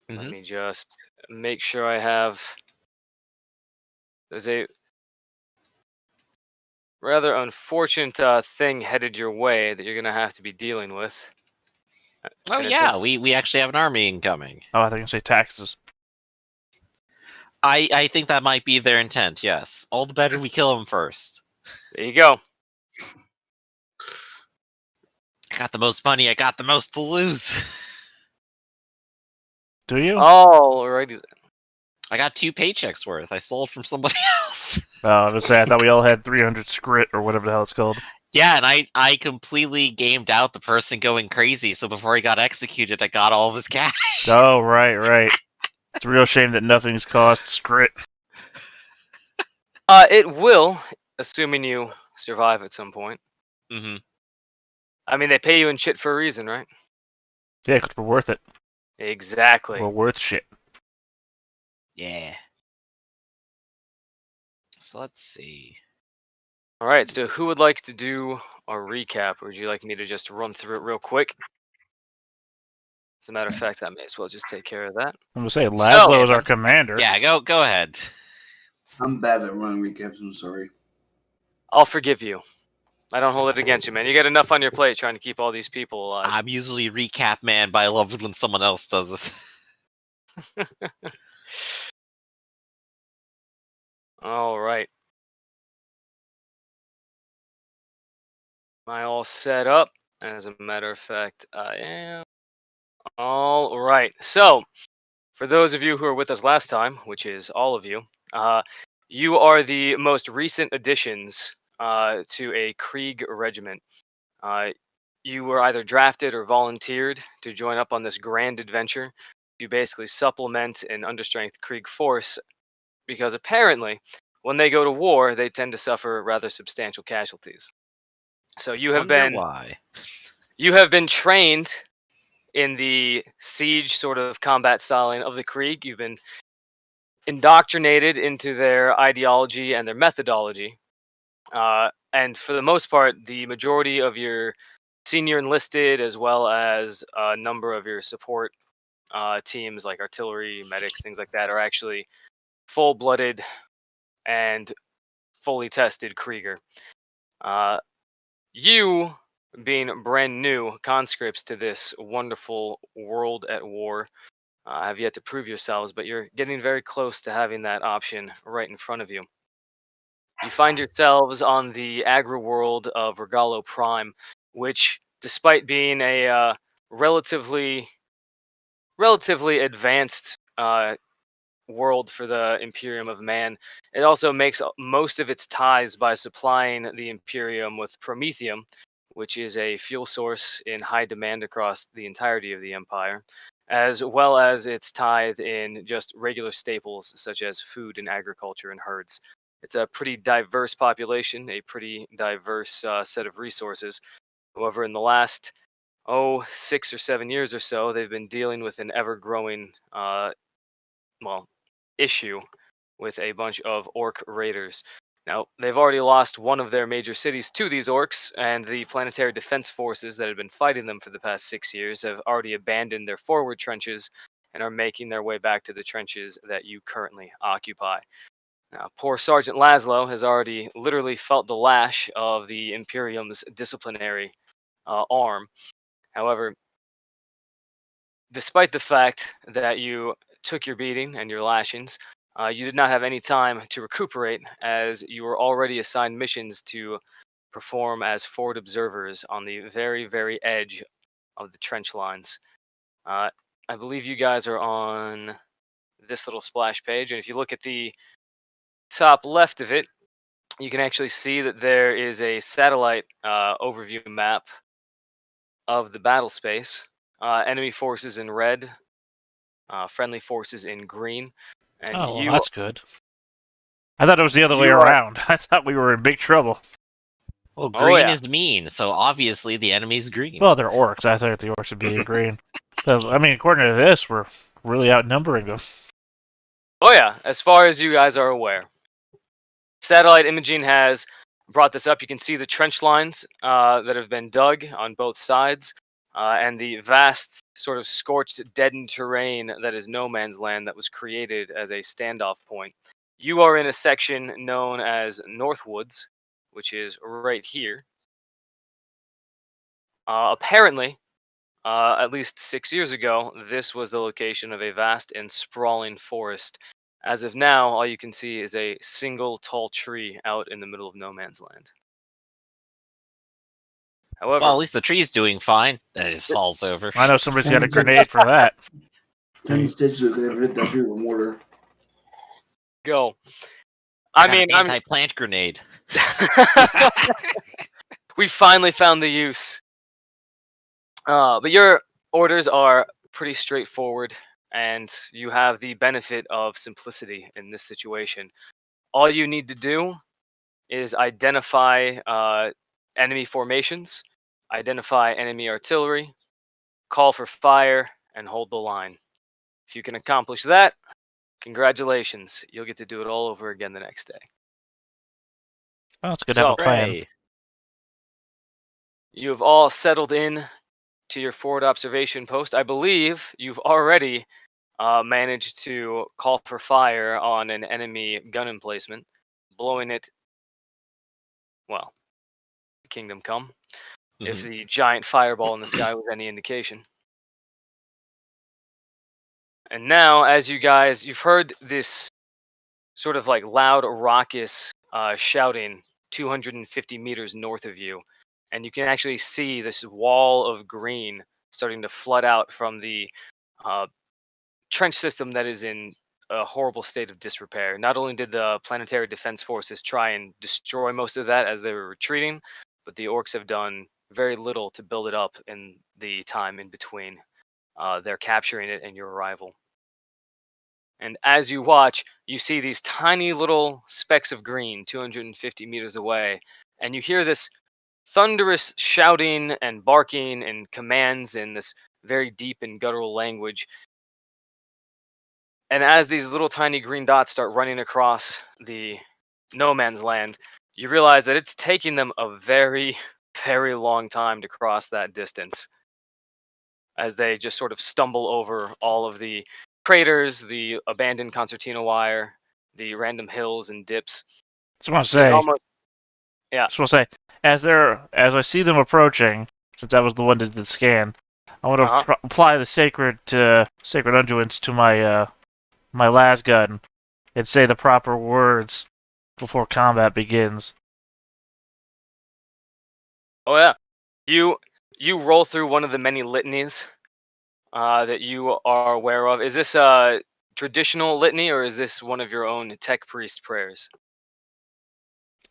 Let Mhm. me just make sure I have... There's a rather unfortunate thing headed your way that you're going to have to be dealing with. Oh And it's yeah, we actually have an army incoming. Oh, I think you say taxes. I think that might be their intent. Yes, all the better we kill them first. There you go. I got the most money. I got the most to lose. Do you? Alrighty then. I got 2 paychecks worth. I sold from somebody else. I was gonna say I thought we all had 300 scrit or whatever the hell it's called. Yeah, and I completely gamed out the person going crazy. So before he got executed, I got all of his cash. Oh, right. It's a real shame that nothing's cost scrit. It will, assuming you survive at some point. Mm-hmm. I mean, they pay you in shit for a reason, right? Yeah, because we're worth it. Exactly. We're worth shit. Yeah. So let's see. Alright, so who would like to do a recap, or would you like me to just run through it real quick? As a matter of fact, I may as well just take care of that. I'm gonna say Laszlo So- is our commander. Yeah, go ahead. I'm bad at running recaps, I'm sorry. I'll forgive you. I don't hold it against you, man. You got enough on your plate trying to keep all these people alive. I'm usually recap man, but I love it when someone else does it. Alright. Am I all set up? As a matter of fact, I am. Alright, so, for those of you who were with us last time, which is all of you, you are the most recent additions to a Krieg regiment. You were either drafted or volunteered to join up on this grand adventure to basically supplement an understrength Krieg force, because apparently, when they go to war, they tend to suffer rather substantial casualties. So you have Wonder been why. you have been trained in the siege sort of combat styling of the Krieg. You've been indoctrinated into their ideology and their methodology. And for the most part, the majority of your senior enlisted, as well as a number of your support teams like artillery, medics, things like that, are actually full-blooded and fully tested Krieger. You, being brand new conscripts to this wonderful world at war, have yet to prove yourselves, but you're getting very close to having that option right in front of you. You find yourselves on the agri-world of Regalo Prime, which, despite being a relatively advanced world for the Imperium of Man, it also makes most of its ties by supplying the Imperium with promethium, which is a fuel source in high demand across the entirety of the Empire, as well as its tithe in just regular staples such as food and agriculture and herds. It's a pretty diverse population, a pretty diverse set of resources. However, in the last 6 or 7 years or so, they've been dealing with an ever-growing issue with a bunch of orc raiders. Now, they've already lost one of their major cities to these orcs, and the planetary defense forces that had been fighting them for the past 6 years have already abandoned their forward trenches and are making their way back to the trenches that you currently occupy. Now, poor Sergeant Laszlo has already literally felt the lash of the Imperium's disciplinary arm. However, despite the fact that you took your beating and your lashings, you did not have any time to recuperate, as you were already assigned missions to perform as forward observers on the very, very edge of the trench lines. I believe you guys are on this little splash page, and if you look at the top left of it, you can actually see that there is a satellite overview map of the battle space. Enemy forces in red, friendly forces in green. And Oh, well, you, that's good. I thought it was the other way You are- around. I thought we were in big trouble. Well, Oh, green yeah. is mean, so obviously the enemy's green. Well, they're orcs. I thought the orcs would be in green. So, I mean, according to this, we're really outnumbering them. oh yeah, as far as you guys are aware, satellite imaging has brought this up. You can see the trench lines that have been dug on both sides. and the vast, sort of scorched, deadened terrain that is no man's land that was created as a standoff point. You are in a section known as Northwoods, which is right here. Apparently, at least 6 years ago, this was the location of a vast and sprawling forest. As of now, all you can see is a single tall tree out in the middle of no man's land. However, Well, at least the tree's doing fine. Then it just falls over. I know somebody's got a grenade for that. 10 stitches could never hit that tree with mortar. go. I Got an mean, I'm. anti-plant grenade. We finally found the use. But your orders are pretty straightforward, and you have the benefit of simplicity in this situation. All you need to do is identify enemy formations, identify enemy artillery, call for fire, and hold the line. If you can accomplish that, congratulations. You'll get to do it all over again the next day. Well, it's good to have a plan. Hooray. You have all settled in to your forward observation post. I believe you've already managed to call for fire on an enemy gun emplacement, blowing it, well, kingdom come, if the giant fireball in the sky was any indication. And now, as you've heard this sort of like loud, raucous shouting 250 meters north of you, and you can actually see this wall of green starting to flood out from the trench system that is in a horrible state of disrepair. Not only did the planetary defense forces try and destroy most of that as they were retreating, but the orcs have done very little to build it up in the time in between their capturing it and your arrival. And as you watch, you see these tiny little specks of green 250 meters away, and you hear this thunderous shouting and barking and commands in this very deep and guttural language. And as these little tiny green dots start running across the no man's land, you realize that it's taking them a very, very long time to cross that distance, as they just sort of stumble over all of the craters, the abandoned concertina wire, the random hills and dips. Just want to It say, almost, yeah. just want to say, as I see them approaching, since I was the one that did the scan, I want to apply the sacred unguents to my my las gun and say the proper words before combat begins. Oh yeah, you roll through one of the many litanies that you are aware of. Is this a traditional litany, or is this one of your own tech priest prayers?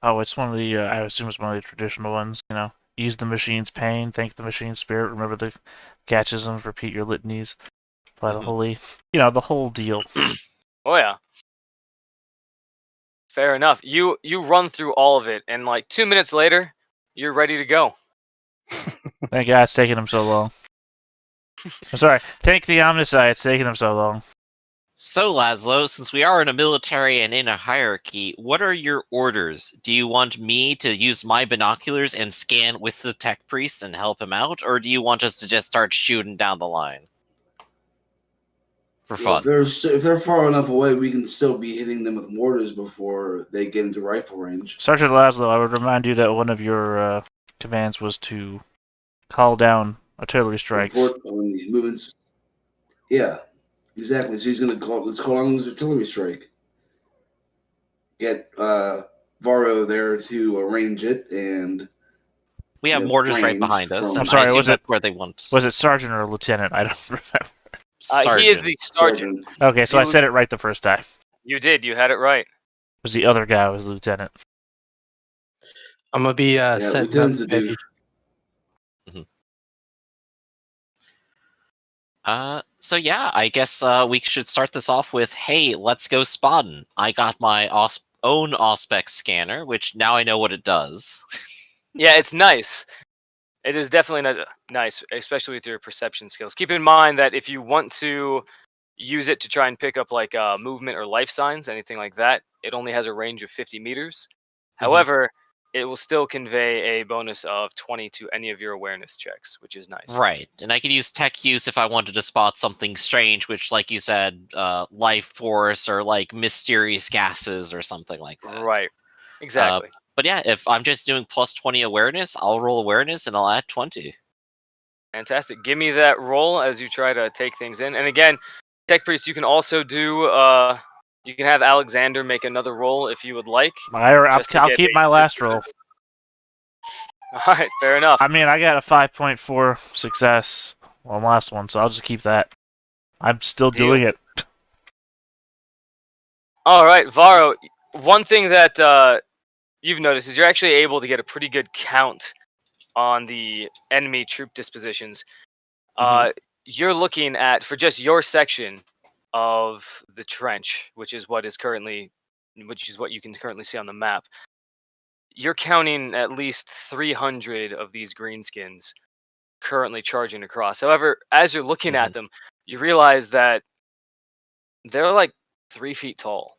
Oh, it's one of the, I assume it's one of the traditional ones, you know. Ease the machine's pain, thank the machine's spirit, remember the catechisms, repeat your litanies, apply the holy, you know, the whole deal. Oh yeah. Fair enough. You run through all of it, and like 2 minutes later, you're ready to go. Thank God it's taking him so long. I'm sorry, thank the Omnicide, it's taking him so long. So, Laszlo, since we are in a military and in a hierarchy, what are your orders? Do you want me to use my binoculars and scan with the tech priest and help him out, or do you want us to just start shooting down the line? For fun. If they're far enough away, we can still be hitting them with mortars before they get into rifle range. Sergeant Laszlo, I would remind you that one of your commands was to call down artillery strikes. When these movements, yeah, exactly. So he's going to let's call on his artillery strike. Get Varro there to arrange it, and we have mortars right behind us. I'm sorry, was that's where they want. Was it sergeant or lieutenant? I don't remember. Sergeant. He is the sergeant. Okay, so I said it right the first time. You did. You had it right. It was the other guy who was lieutenant. I'm gonna be sent up. So yeah, I guess we should start this off with, hey, let's go spotting. I got my own Auspex scanner, which now I know what it does. Yeah, it's nice. It is definitely nice, especially with your perception skills. Keep in mind that if you want to use it to try and pick up like movement or life signs, anything like that, it only has a range of 50 meters. However, it will still convey a bonus of 20 to any of your awareness checks, which is nice. Right, and I could use tech use if I wanted to spot something strange, which, like you said, life force or like mysterious gases or something like that. Right, exactly. But yeah, if I'm just doing plus 20 awareness, I'll roll awareness and I'll add 20. Fantastic. Give me that roll as you try to take things in. And again, Tech Priest, you can also do. You can have Alexander make another roll if you would like. I'll keep my last roll. All right, fair enough. I mean, I got a 5.4 success on the last one, so I'll just keep that. I'm still doing it. All right, Varro. One thing that you've noticed is you're actually able to get a pretty good count on the enemy troop dispositions. You're looking at, for just your section of the trench, which is what you can currently see on the map. You're counting at least 300 of these greenskins currently charging across. However, as you're looking at them, you realize that they're like 3 feet tall.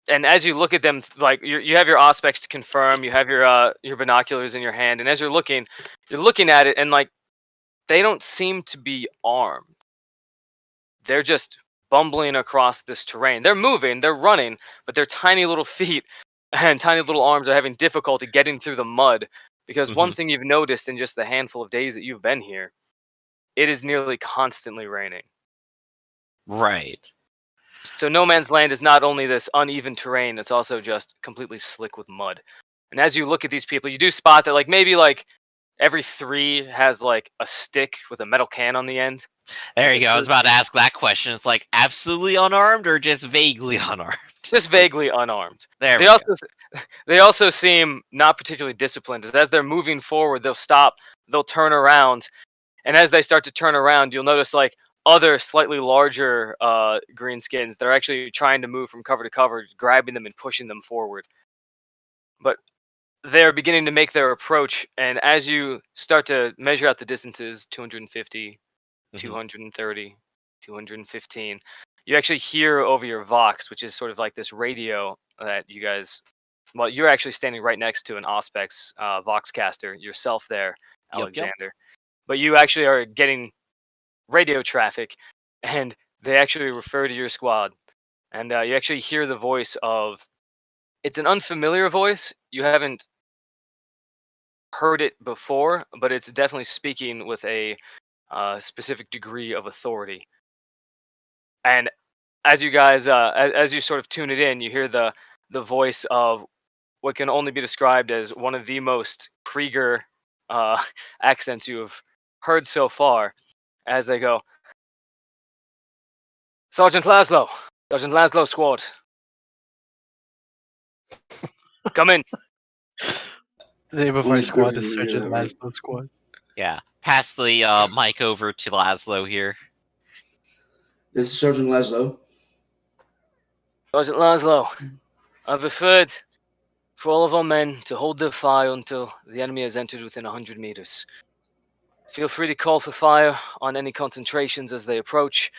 And as you look at them, like you have your auspex to confirm, you have your binoculars in your hand, and as you're looking at it, and like they don't seem to be armed. They're just bumbling across this terrain. They're moving, they're running, but their tiny little feet and tiny little arms are having difficulty getting through the mud. Because one thing you've noticed in just the handful of days that you've been here, it is nearly constantly raining. Right. So No Man's Land is not only this uneven terrain, it's also just completely slick with mud. And as you look at these people, you do spot that like maybe like every 3 has like a stick with a metal can on the end. There you go. I was about to ask that question. It's like absolutely unarmed or just vaguely unarmed? Just vaguely unarmed. There They also seem not particularly disciplined. As they're moving forward, they'll stop, they'll turn around, and as they start to turn around, you'll notice like other slightly larger greenskins that are actually trying to move from cover to cover, grabbing them and pushing them forward. But they're beginning to make their approach, and as you start to measure out the distances, 250, 230, 215, you actually hear over your Vox, which is sort of like this radio that you guys, well, you're actually standing right next to an Auspex Voxcaster yourself there, Alexander. Yep. But you actually are getting radio traffic, and they actually refer to your squad. And you actually hear the voice of, it's an unfamiliar voice. You haven't heard it before, but it's definitely speaking with a specific degree of authority. And as you guys, as you sort of tune it in, you hear the voice of what can only be described as one of the most Krieger accents you have heard so far, as they go, Sergeant Laszlo squad. Come in. The name of our squad is Sergeant Laszlo squad. Yeah. Pass the mic over to Laszlo here. This is Sergeant Laszlo. Sergeant Laszlo, I've referred for all of our men to hold their fire until the enemy has entered within 100 meters. Feel free to call for fire on any concentrations as they approach,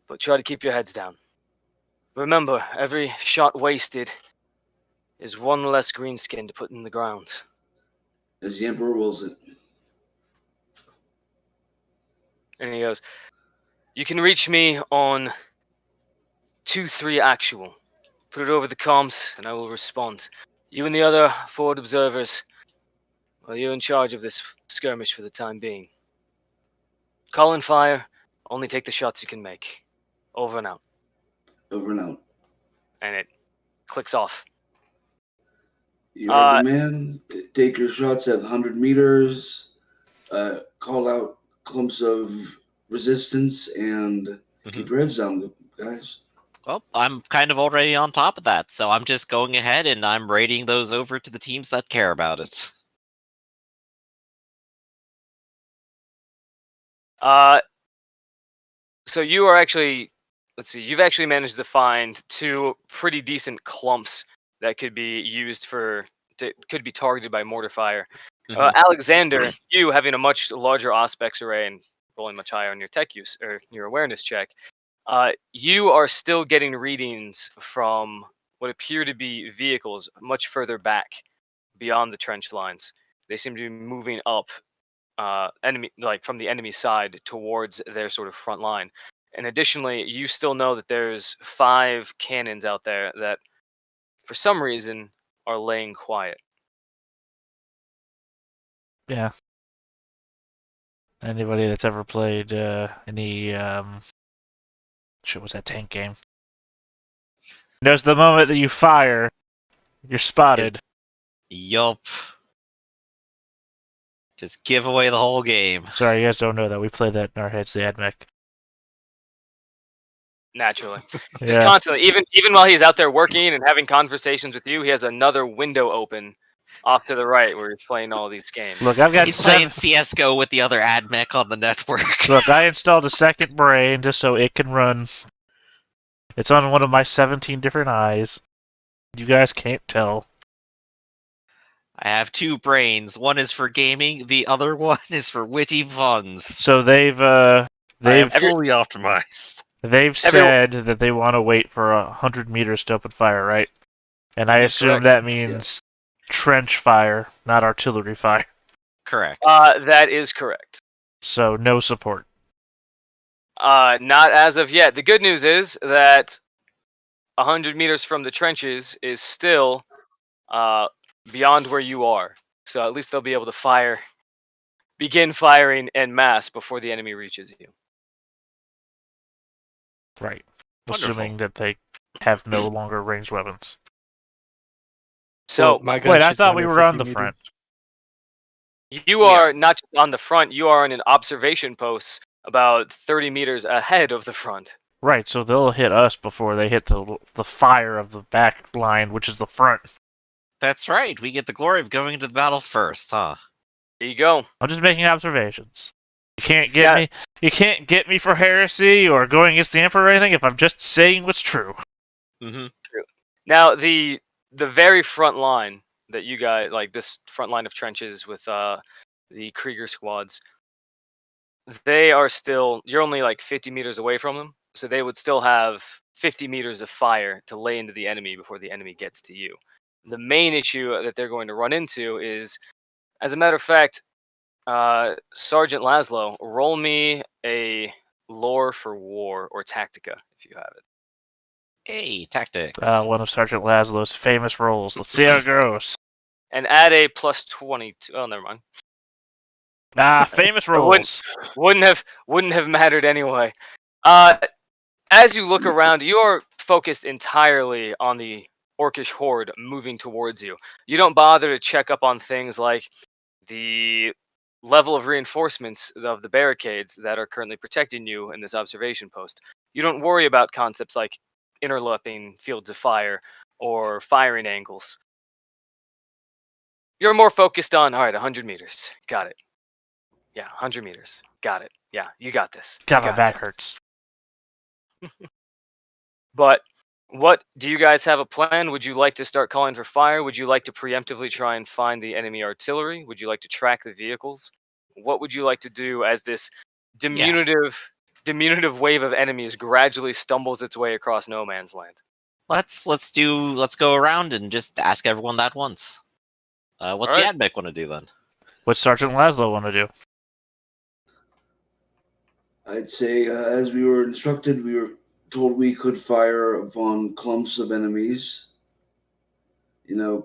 but try to keep your heads down. Remember, every shot wasted is one less greenskin to put in the ground. As the Emperor wills it. And he goes, you can reach me on 2-3 actual. Put it over the comms and I will respond. You and the other forward observers, well, you're in charge of this skirmish for the time being. Call in fire, only take the shots you can make. Over and out. Over and out. And it clicks off. You heard the man. Take your shots at 100 meters. Call out clumps of resistance and keep your heads down, guys. Well, I'm kind of already on top of that, so I'm just going ahead and I'm rating those over to the teams that care about it. So you are actually, let's see, you've actually managed to find 2 pretty decent clumps that could be used could be targeted by mortar fire. Alexander, you having a much larger auspex array and rolling much higher on your tech use or your awareness check, you are still getting readings from what appear to be vehicles much further back beyond the trench lines. They seem to be moving up enemy, like from the enemy side towards their sort of front line. And additionally, you still know that there's 5 cannons out there that, for some reason, are laying quiet. Yeah. Anybody that's ever played any shit, was that tank game? Knows the moment that you fire, you're spotted. Yup. Just give away the whole game. Sorry, you guys don't know that. We played that in our heads, the AdMech. Naturally, Yeah. just constantly, even while he's out there working and having conversations with you, he has another window open off to the right where he's playing all these games. Look, I've got He's playing CSGO with the other AdMech on the network. Look, I installed a second brain just so it can run. It's on one of my 17 different eyes. You guys can't tell. I have 2 brains. One is for gaming, the other one is for witty puns. So they've I am fully optimized. They've said that they want to wait for 100 meters to open fire, right? And I assume that means trench fire, not artillery fire. Correct. That is correct. So no support. Not as of yet. The good news is that 100 meters from the trenches is still beyond where you are. So at least they'll be able to begin firing en masse before the enemy reaches you. Right. Wonderful. Assuming that they have no longer ranged weapons. So, Well, my gun wait, I shoots thought we were on the 150 front. you are not just on the front, you are in an observation post about 30 meters ahead of the front. Right, so they'll hit us before they hit the fire of the back line, which is the front. That's right. We get the glory of going into the battle first, huh? There you go. I'm just making observations. You can't get me. You can't get me for heresy or going against the Emperor or anything if I'm just saying what's true. Mm-hmm. True. Now the very front line that you guys, like this front line of trenches with the Krieger squads, they are still, you're only like 50 meters away from them, so they would still have 50 meters of fire to lay into the enemy before the enemy gets to you. The main issue that they're going to run into is, as a matter of fact, Sergeant Laszlo, roll me a lore for war or tactica if you have it. Hey, tactics. One of Sergeant Laszlo's famous roles. Let's see how it goes. And add a plus 22. Oh, never mind. Famous roles. Wouldn't have mattered anyway. As you look around, you are focused entirely on the orcish horde moving towards you. You don't bother to check up on things like the level of reinforcements of the barricades that are currently protecting you in this observation post. You don't worry about concepts like interloping fields of fire or firing angles. You're more focused on, all right, 100 meters. Got it. Yeah, 100 meters. Got it. Yeah, you got this. God, You my back this. hurts. But what do you guys have a plan? Would you like to start calling for fire? Would you like to preemptively try and find the enemy artillery? Would you like to track the vehicles? What would you like to do as this diminutive wave of enemies gradually stumbles its way across no man's land? Let's go around and just ask everyone that once. What's the AdMech want to do then? What's Sergeant Laszlo want to do? I'd say, as we were instructed, we were told we could fire upon clumps of enemies.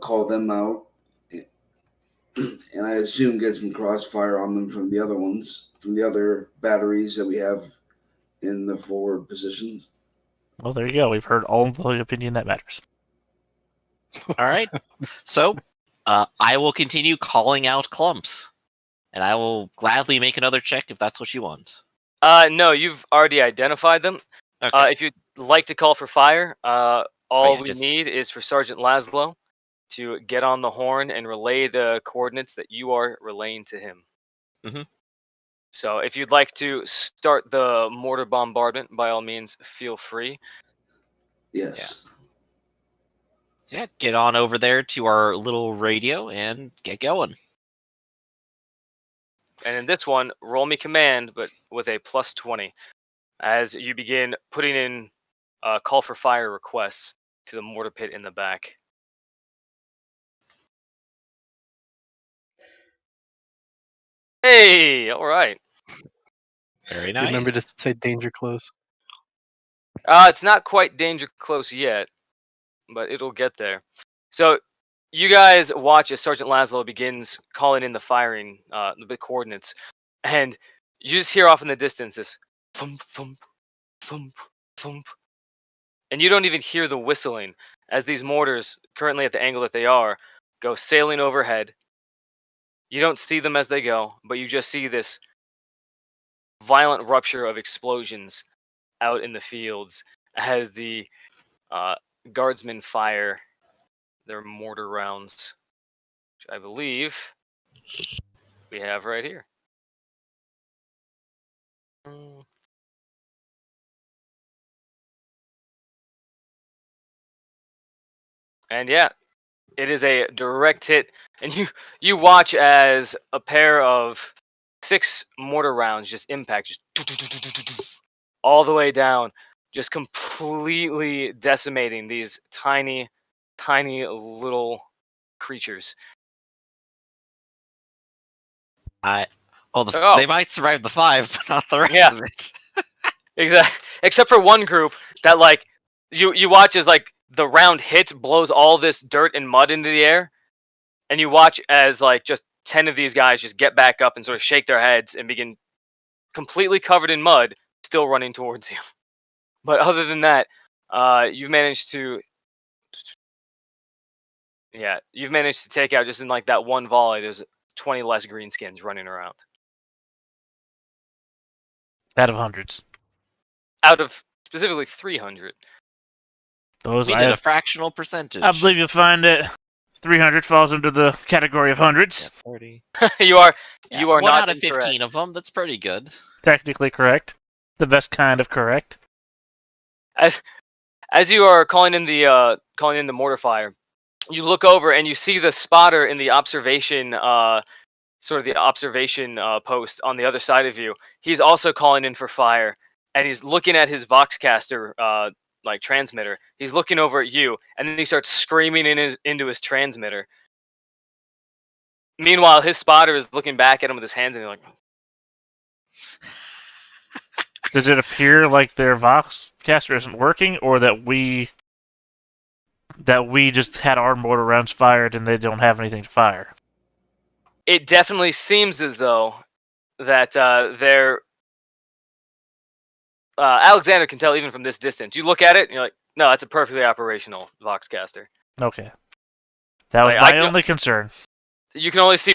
Call them out, and I assume get some crossfire on them from the other ones, from the other batteries that we have in the forward positions. Well, there you go. We've heard all the opinion that matters. All right. So, I will continue calling out clumps, and I will gladly make another check if that's what you want. No, you've already identified them. Okay. If you'd like to call for fire, all we need is for Sergeant Laszlo to get on the horn and relay the coordinates that you are relaying to him. Mm-hmm. So if you'd like to start the mortar bombardment, by all means, feel free. Yes. Yeah, get on over there to our little radio and get going. And in this one, roll me command, but with a plus 20, as you begin putting in call for fire requests. to the mortar pit in the back. Hey, all right. Very nice. Remember to say danger close. It's not quite danger close yet, but it'll get there. So you guys watch as Sergeant Laszlo begins calling in the firing, the coordinates, and you just hear off in the distance this thump, thump, thump, thump, and you don't even hear the whistling as these mortars, currently at the angle that they are, go sailing overhead. You don't see them as they go, but you just see this violent rupture of explosions out in the fields as the guardsmen fire their mortar rounds, which I believe we have right here. And yeah, it is a direct hit, and you watch as a pair of 6 mortar rounds just impact, just all the way down, just completely decimating these tiny, tiny little creatures. They might survive the 5, but not the rest Yeah. of it. Exactly. Except for one group that like you watch as like the round hit blows all this dirt and mud into the air, and you watch as like just 10 of these guys just get back up and sort of shake their heads and begin completely covered in mud, still running towards you. But other than that, you've managed to take out just in like that one volley. There's 20 less greenskins running around Out of hundreds. out of specifically 300. Those We did a fractional percentage. I believe you'll find that 300 falls into the category of hundreds. Yeah, 30. you are One not out of 15 incorrect. of them. That's pretty good. Technically correct. The best kind of correct. As you are calling in the mortar fire, you look over and you see the spotter in the observation post on the other side of you. He's also calling in for fire, and he's looking at his Voxcaster like transmitter. He's looking over at you, and then he starts screaming into his transmitter. Meanwhile, his spotter is looking back at him with his hands, and he's like, Does it appear like their Voxcaster isn't working, or that we just had our mortar rounds fired and they don't have anything to fire? it definitely seems as though that they're Alexander can tell even from this distance. You look at it, and you're like, no, that's a perfectly operational Voxcaster. Okay. That was my only concern. You can only see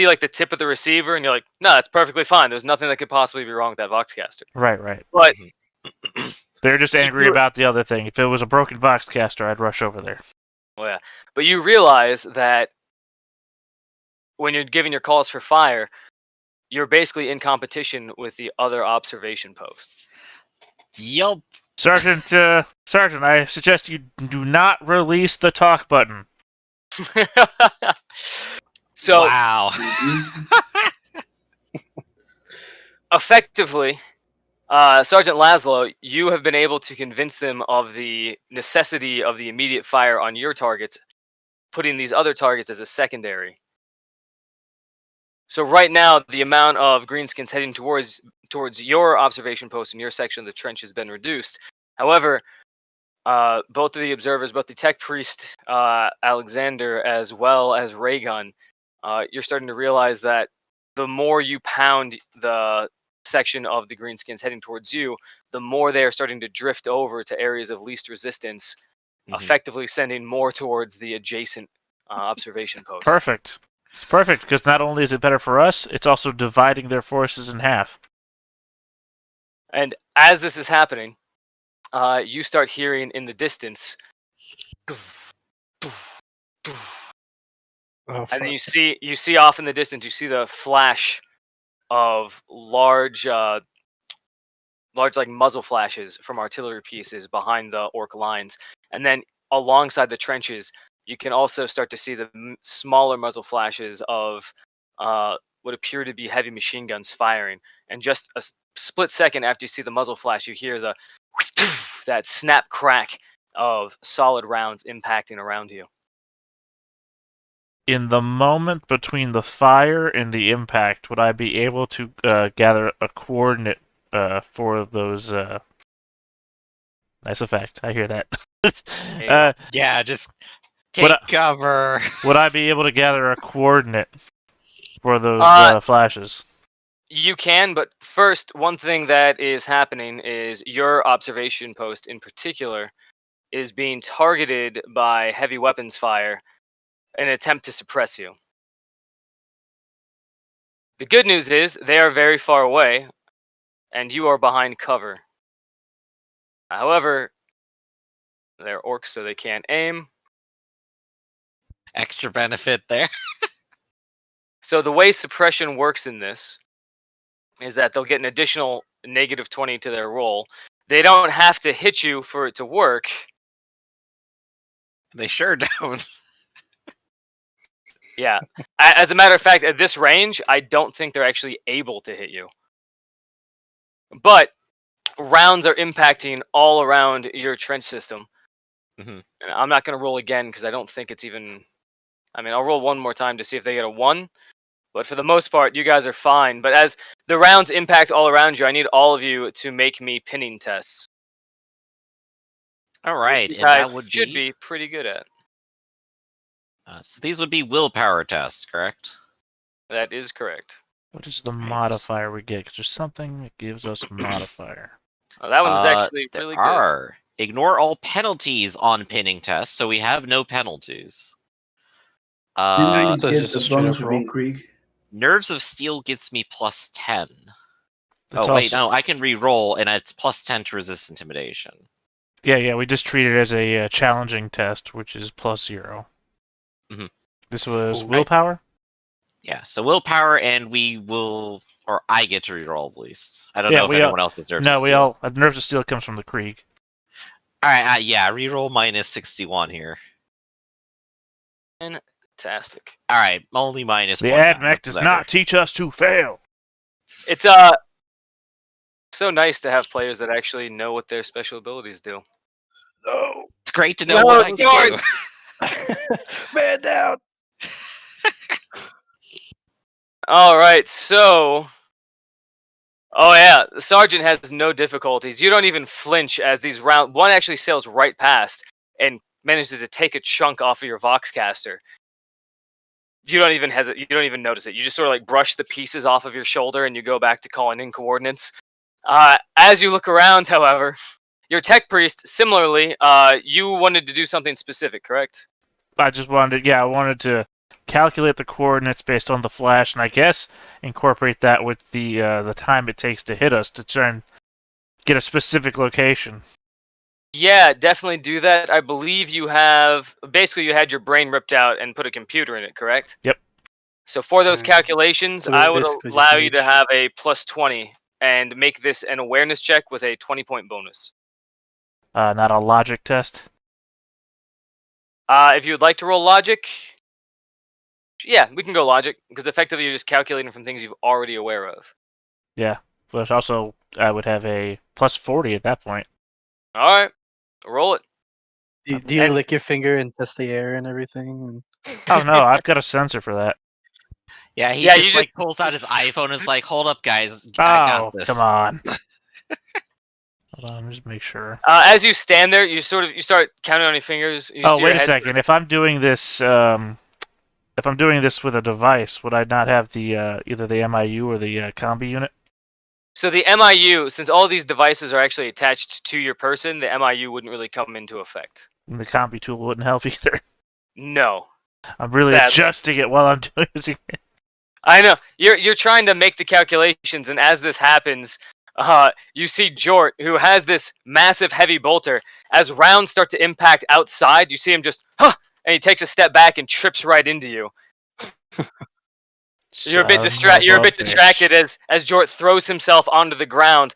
like the tip of the receiver, and you're like, no, that's perfectly fine. There's nothing that could possibly be wrong with that Voxcaster. Right. But they're just angry about the other thing. If it was a broken Voxcaster, I'd rush over there. Well, yeah. But you realize that when you're giving your calls for fire, you're basically in competition with the other observation post. Yup. Sergeant, I suggest you do not release the talk button. So wow. effectively, Sergeant Laszlo, you have been able to convince them of the necessity of the immediate fire on your targets, putting these other targets as a secondary. So right now, the amount of greenskins heading towards your observation post in your section of the trench has been reduced. However, both of the observers, both the tech priest Alexander as well as Raygun, you're starting to realize that the more you pound the section of the greenskins heading towards you, the more they are starting to drift over to areas of least resistance, effectively sending more towards the adjacent observation post. Perfect. It's perfect, because not only is it better for us, it's also dividing their forces in half. And as this is happening, you start hearing in the distance, and then you see off in the distance, you see the flash of large like muzzle flashes from artillery pieces behind the orc lines, and then alongside the trenches, you can also start to see the smaller muzzle flashes of what appear to be heavy machine guns firing. And just a split second after you see the muzzle flash, you hear that snap crack of solid rounds impacting around you. In the moment between the fire and the impact, would I be able to gather a coordinate for those? Nice effect. I hear that. Yeah, just Would take cover. would I be able to gather a coordinate for those flashes? You can, but first, one thing that is happening is your observation post in particular is being targeted by heavy weapons fire in an attempt to suppress you. The good news is they are very far away, and you are behind cover. However, they're orcs, so they can't aim. Extra benefit there. So the way suppression works in this is that they'll get an additional -20 to their roll. They don't have to hit you for it to work. They sure don't. Yeah. As a matter of fact, at this range, I don't think they're actually able to hit you. But rounds are impacting all around your trench system. Mhm. And I'm not going to roll again because I don't think it's even... I mean, I'll roll one more time to see if they get a 1. But for the most part, you guys are fine. But as the rounds impact all around you, I need all of you to make me pinning tests. All right, You and guys that would should be pretty good at. So these would be willpower tests, correct? That is correct. What is the Right. modifier we get? 'Cause there's something that gives us modifier. That one's actually there really good. are. Ignore all penalties on pinning tests, so we have no penalties. Didn't So we it's get just a the straight bonus up for roll? being Krieg? Nerves of Steel gets me +10. It's Oh, wait, also- no, I can re-roll, and it's +10 to resist intimidation. Yeah, we just treat it as a challenging test, which is +0. Mhm. This was Ooh. willpower? Yeah, so willpower, and we will... Or I get to re-roll, at least. I don't Yeah, know if we all- anyone else has Nerves No, of we Steel. all... Nerves of Steel comes from the Krieg. Alright, yeah, re-roll -61 here. Fantastic. Alright, only -1. The now, AdMech that's does better. not teach us to fail. It's so nice to have players that actually know what their special abilities do. No. It's great to know No, what I can George! do. Man down. All right, so... Oh yeah, the sergeant has no difficulties. You don't even flinch as these rounds... One actually sails right past and manages to take a chunk off of your Voxcaster. You don't even hesitate. You don't even notice it. You just sort of like brush the pieces off of your shoulder and you go back to calling in coordinates. As you look around, however, your tech priest, similarly, you wanted to do something specific, correct? I wanted to calculate the coordinates based on the flash, and I guess incorporate that with the time it takes to hit us to try and get a specific location. Yeah, definitely do that. I believe you have... Basically, you had your brain ripped out and put a computer in it, correct? Yep. So for those Mm. calculations, So I would basically just allow you to reach. have a +20 and make this an awareness check with a 20-point bonus. Not a logic test. If you would like to roll logic, yeah, we can go logic, because effectively you're just calculating from things you're already aware of. Yeah, but also I would have a +40 at that point. Alright, roll it. Do you And- lick your finger and test the air and everything? Oh no, I've got a sensor for that. Yeah, he Yeah, just you like pulls out his iPhone and is like, "Hold up, guys, Oh, I got this." come on. Hold on, just make sure. As you stand there, you start counting on your fingers. You Oh, see wait your a head- second. If I'm doing this, with a device, would I not have the either the MIU or the combi unit? So the MIU, since all these devices are actually attached to your person, the MIU wouldn't really come into effect. And the combi tool wouldn't help either. No. I'm really Sadly. adjusting it while I'm doing this. I know. You're trying to make the calculations, and as this happens, you see Jort, who has this massive heavy bolter. As rounds start to impact outside, you see him just, and he takes a step back and trips right into you. You're a bit distracted as Jort throws himself onto the ground.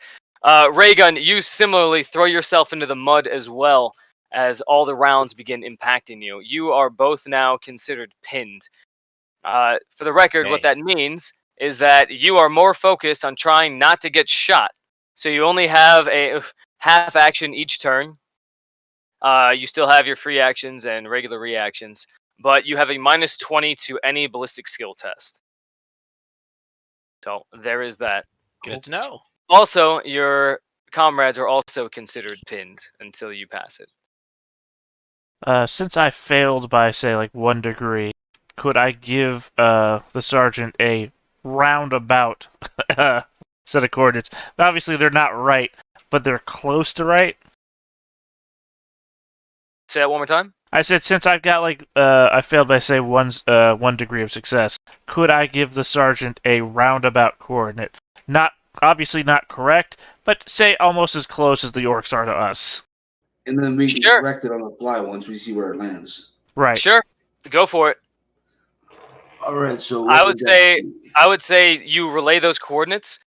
Raygun, you similarly throw yourself into the mud as well as all the rounds begin impacting you. You are both now considered pinned. For the record, what that means is that you are more focused on trying not to get shot. So you only have a half action each turn. You still have your free actions and regular reactions, but you have a minus 20 to any ballistic skill test. So there is that. Good to know. Also, your comrades are also considered pinned until you pass it. Since I failed by, say, like 1 degree, could I give the sergeant a roundabout set of coordinates? Obviously, they're not right, but they're close to right. Say that one more time. I said since I've got I failed by say 1 degree of success, could I give the sergeant a roundabout coordinate? Obviously not correct, but say almost as close as the orcs are to us. And then we can Sure. correct it on the fly once we see where it lands. Right. Sure. Go for it. All right. So I would say you relay those coordinates.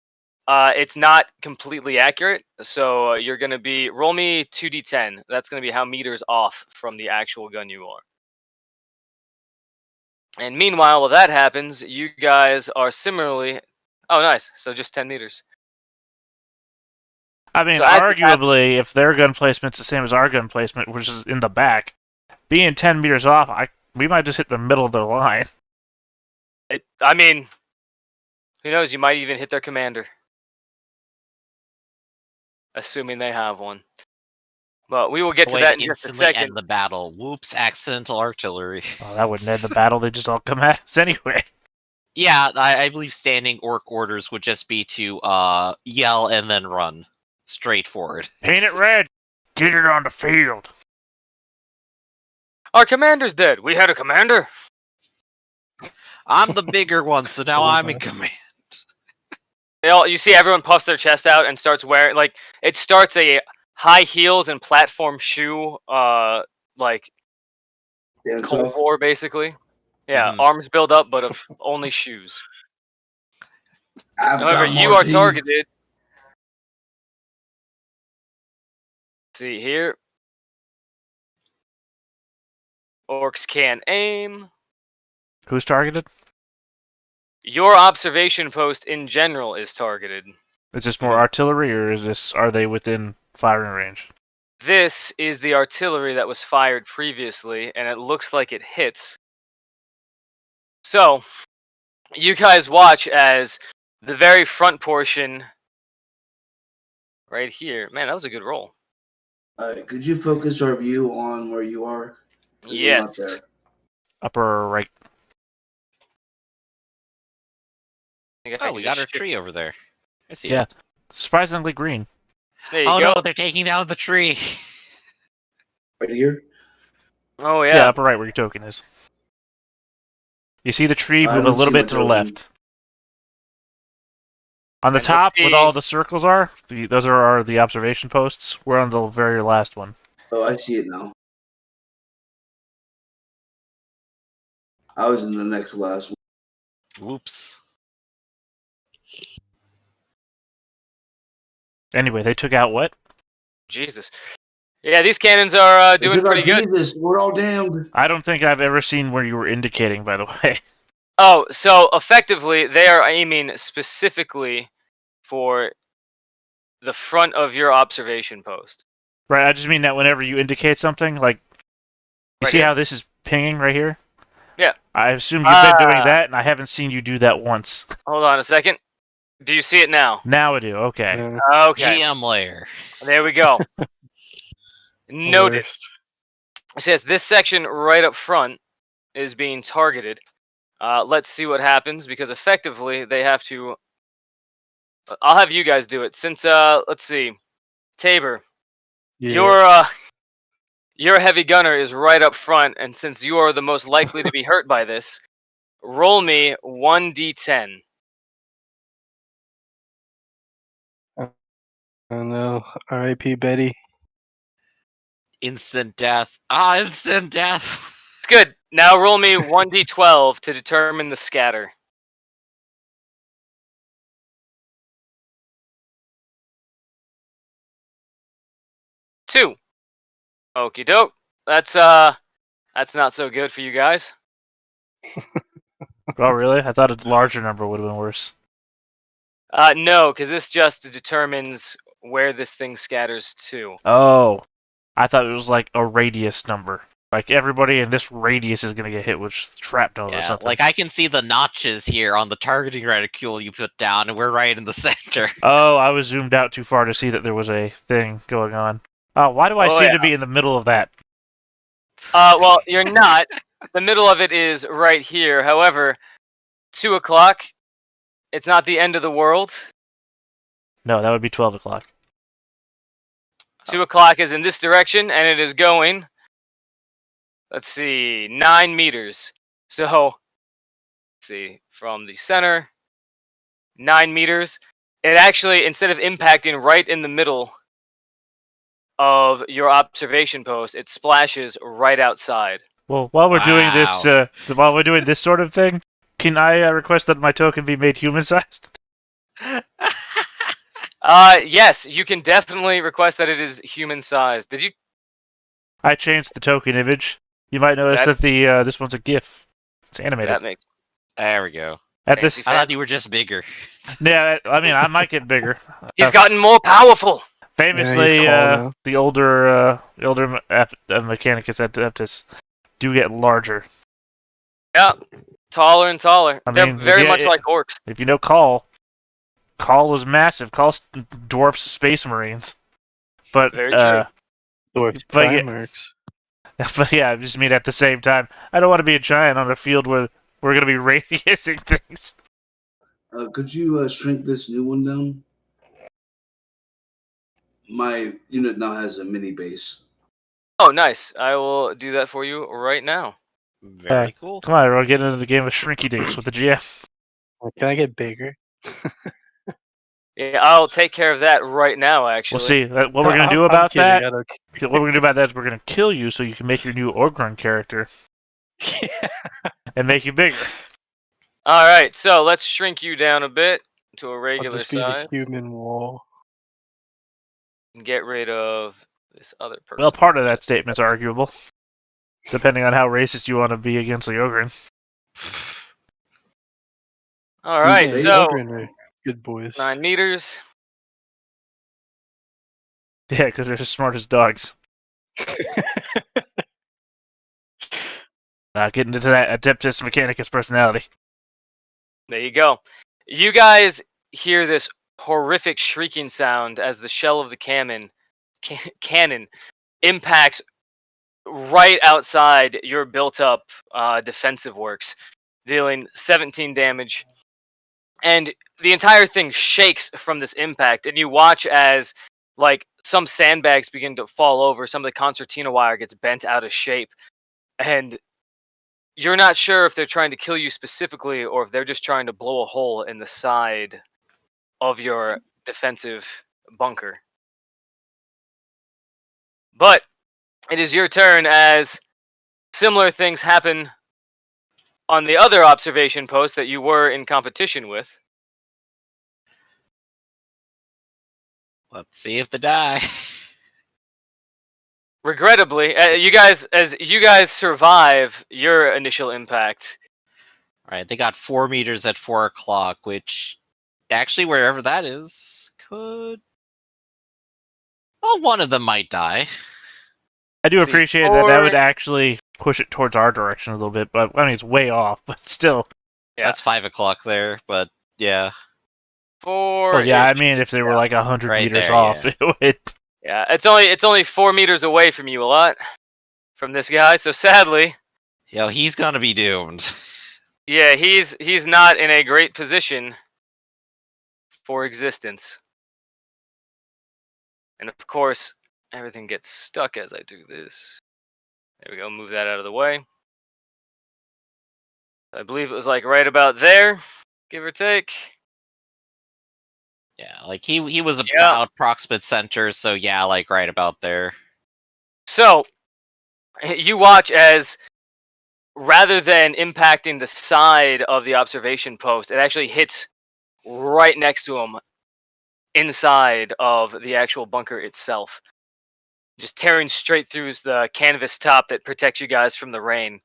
It's not completely accurate, so you're going to be roll me 2d10. That's going to be how meters off from the actual gun you are. And meanwhile, while that happens, you guys are similarly. Oh, nice. So just 10 meters. I mean, So as the arguably, if their gun placement's the same as our gun placement, which is in the back, being 10 meters off, we might just hit the middle of their line. I mean, who knows? You might even hit their commander, assuming they have one. But we will get to that in just a Instantly second. end the battle. Whoops! Accidental artillery. Oh, that wouldn't end the battle. They just all come at us anyway. Yeah, I believe standing orc orders would just be to yell and then run straight forward. Paint it red. Get it on the field. Our commander's dead. We had a commander. I'm the bigger one, so now I'm in command. You see everyone puffs their chest out and starts wearing, like, it starts a high heels and platform shoe, like, Cold War, basically. Yeah, arms build up, but of only shoes. However, you are targeted. Let's see here. Orcs can't aim. Who's targeted? Your observation post in general is targeted. Is this more artillery, or are they within firing range? This is the artillery that was fired previously, and it looks like it hits. So, you guys watch as the very front portion, right here. Man, that was a good roll. Could you focus our view on where you are? Yes. Upper right. Oh, we got our tree over there. I see Yeah. it. Surprisingly green. There you Oh go. no, they're taking down the tree. Right here? Oh, Yeah, yeah. upper right where your token is. You see the tree I move a don't little see bit my to the token. left. On the And let's top, with see- all the circles are, those are the observation posts. We're on the very last one. Oh, I see it now. I was in the next last one. Whoops. Anyway, they took out what? Jesus. Yeah, these cannons are doing pretty good. Jesus, we're all damned. I don't think I've ever seen where you were indicating, by the way. Oh, so effectively, they are aiming specifically for the front of your observation post. Right, I just mean that whenever you indicate something, like, you Right see here? how this is pinging right here? Yeah. I assume you've been doing that, and I haven't seen you do that once. Hold on a second. Do you see it now? Now I do, okay. Okay. GM layer. There we go. Noted. Worst. It says this section right up front is being targeted. Let's see what happens, because effectively they have to. I'll have you guys do it. Since let's see, Tabor, Yeah. your heavy gunner is right up front, and since you are the most likely to be hurt by this, roll me 1d10. Oh no. R.I.P. Betty. Instant death. Ah, instant death. It's good. Now roll me 1d12 to determine the scatter. Two. Okie doke. That's not so good for you guys. Oh, really? I thought a larger number would have been worse. No, because this just determines where this thing scatters to. Oh. I thought it was like a radius number. Like everybody in this radius is going to get hit with shrapnel or something. Like I can see the notches here on the targeting reticule you put down, and we're right in the center. Oh, I was zoomed out too far to see that there was a thing going on. Oh, why do I seem to be in the middle of that? Well, you're not. The middle of it is right here. However, 2 o'clock, it's not the end of the world. No, that would be 12 o'clock. 2 o'clock is in this direction, and it is going, let's see, 9 meters. So, let's see, from the center, 9 meters. It actually, instead of impacting right in the middle of your observation post, it splashes right outside. Well, while we're doing this sort of thing, can I request that my token be made human-sized? Yes, you can definitely request that it is human-sized. Did you? I changed the token image. You might notice that the this one's a GIF. It's animated. That makes. There we go. At this, I thought you were just bigger. Yeah, I mean, I might get bigger. He's gotten more powerful. Famously, the older Mechanicus Adeptus do get larger. Yeah, taller and taller. I They're mean, very much like orcs. If you know Call is massive. Call dwarfs Space Marines. But Very true. Dwarfs but Primarchs. But yeah, I just mean at the same time, I don't want to be a giant on a field where we're going to be radiusing things. Could you shrink this new one down? My unit now has a mini base. Oh, nice. I will do that for you right now. Very cool. Come on, we'll get into the game of Shrinky Dinks with the GM. Can I get bigger? Yeah, I'll take care of that right now, actually. We'll see. What we're going to do about that... What we're going to do about that is we're going to kill you so you can make your new Ogrun character. And make you bigger. Alright, so let's shrink you down a bit to a regular I'll just be size. the human wall. And get rid of this other person. Well, part of that statement's arguable. Depending on how racist you want to be against the Ogrun. Alright, Hey, so... Good boys. 9 meters. Yeah, because they're as smart as dogs. Getting into that Adeptus Mechanicus personality. There you go. You guys hear this horrific shrieking sound as the shell of the cannon impacts right outside your built-up defensive works, dealing 17 damage. And the entire thing shakes from this impact, and you watch as, like, some sandbags begin to fall over, some of the concertina wire gets bent out of shape, and you're not sure if they're trying to kill you specifically or if they're just trying to blow a hole in the side of your defensive bunker. But it is your turn as similar things happen on the other observation post that you were in competition with. Let's see if they die. Regrettably, you guys survive your initial impact. Right, they got 4 meters at 4 o'clock, which actually, wherever that is, could... Well, one of them might die. I do appreciate that would actually push it towards our direction a little bit, but I mean, it's way off, but still. Yeah. That's 5 o'clock there, but yeah. 4. Well, yeah, I mean, if they were like 100 meters off, it would. Yeah, it's only 4 meters away from you a lot, from this guy. So sadly, yo, he's gonna be doomed. Yeah, he's not in a great position for existence. And of course, everything gets stuck as I do this. There we go. Move that out of the way. I believe it was like right about there, give or take. Yeah, like he was about proximate center, so yeah, like right about there. So you watch as, rather than impacting the side of the observation post, it actually hits right next to him, inside of the actual bunker itself, just tearing straight through the canvas top that protects you guys from the rain.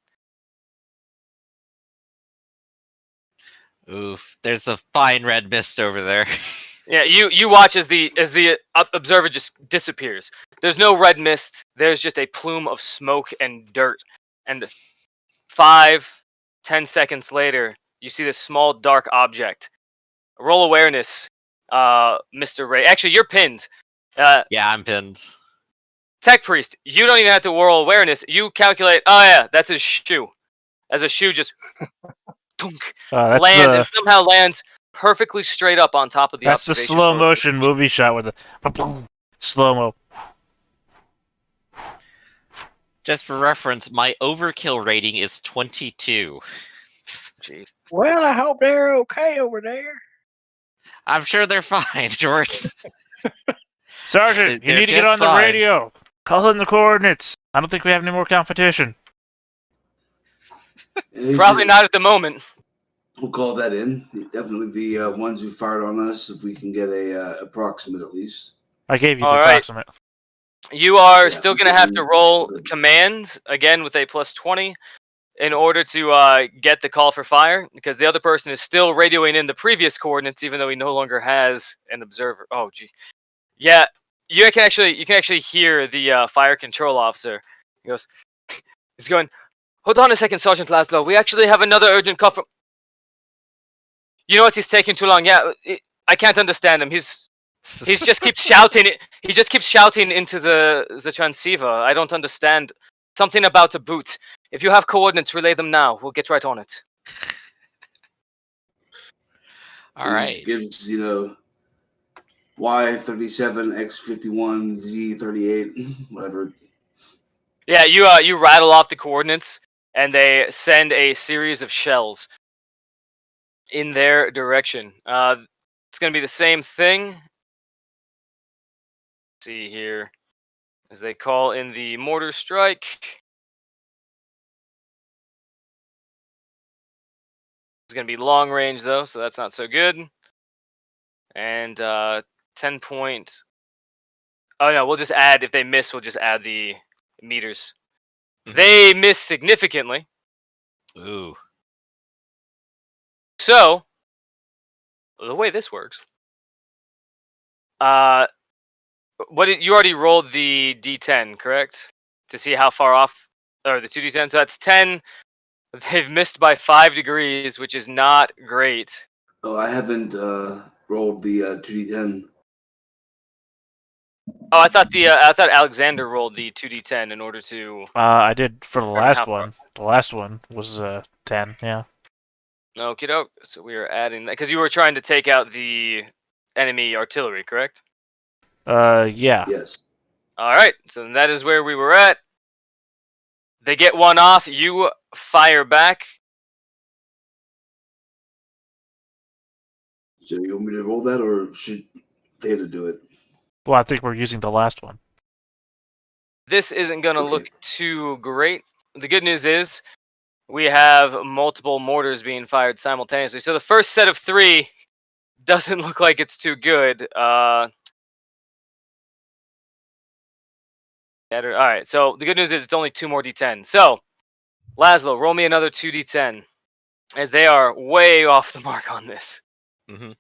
Oof, there's a fine red mist over there. Yeah, you watch as the observer just disappears. There's no red mist. There's just a plume of smoke and dirt. And 5, 10 seconds later, you see this small dark object. Roll awareness, Mr. Ray. Actually, you're pinned. Yeah, I'm pinned. Tech Priest, you don't even have to roll awareness. You calculate. Oh yeah, that's his shoe. As a shoe just thunk, That's lands and the somehow lands perfectly straight up on top of the that's the observation slow post. motion movie shot with the slow mo. Just for reference, my overkill rating is 22. Jeez. Well, I hope they're okay over there. I'm sure they're fine, George. Sergeant, you They're need to get just on the fine. radio. Call in the coordinates. I don't think we have any more competition. Probably not at the moment. We'll call that in. Definitely the ones who fired on us. If we can get a approximate at least. I gave you the All right. approximate. You are Yeah, still we going to have to can- roll commands again with a +20 in order to get the call for fire, because the other person is still radioing in the previous coordinates, even though he no longer has an observer. Oh, gee. Yeah, you can actually hear the fire control officer. He goes, he's going, hold on a second, Sergeant Laszlo. We actually have another urgent call from. You know what? He's taking too long. Yeah, I can't understand him. He just keeps shouting it. He just keeps shouting into the transceiver. I don't understand. Something about a boot. If you have coordinates, relay them now. We'll get right on it. All right. Gives Y37 X51 Z38 whatever. Yeah, you rattle off the coordinates, and they send a series of shells in their direction. It's gonna be the same thing. Let's see here, as they call in the mortar strike. It's gonna be long range though, so that's not so good. And 10 point. Oh no, we'll just add, if they miss, we'll just add the meters. Mhm. They miss significantly. Ooh. So the way this works, you already rolled the D10, correct? To see how far off, or the 2D10. So that's 10. They've missed by 5 degrees, which is not great. Oh, I haven't rolled the 2D10. Oh, I thought Alexander rolled the 2D10 in order to. I did for the Determine last how far. one. The last one was 10. Yeah. Okie doke. So we are adding that because you were trying to take out the enemy artillery, correct? Yeah. Yes. All right. So that is where we were at. They get one off. You fire back. So you want me to roll that, or should they to do it? Well, I think we're using the last one. This isn't going to Okay. look too great. The good news is we have multiple mortars being fired simultaneously. So the first set of 3 doesn't look like it's too good. All right. So the good news is it's only 2 more D10. So Laszlo, roll me another 2D10, as they are way off the mark on this. Mhm.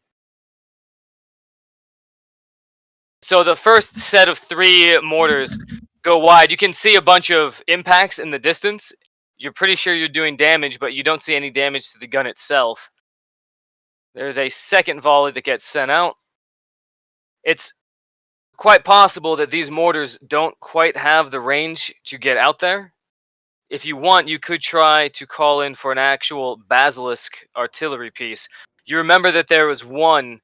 So the first set of 3 mortars go wide. You can see a bunch of impacts in the distance. You're pretty sure you're doing damage, but you don't see any damage to the gun itself. There's a second volley that gets sent out. It's quite possible that these mortars don't quite have the range to get out there. If you want, you could try to call in for an actual basilisk artillery piece. You remember that there was one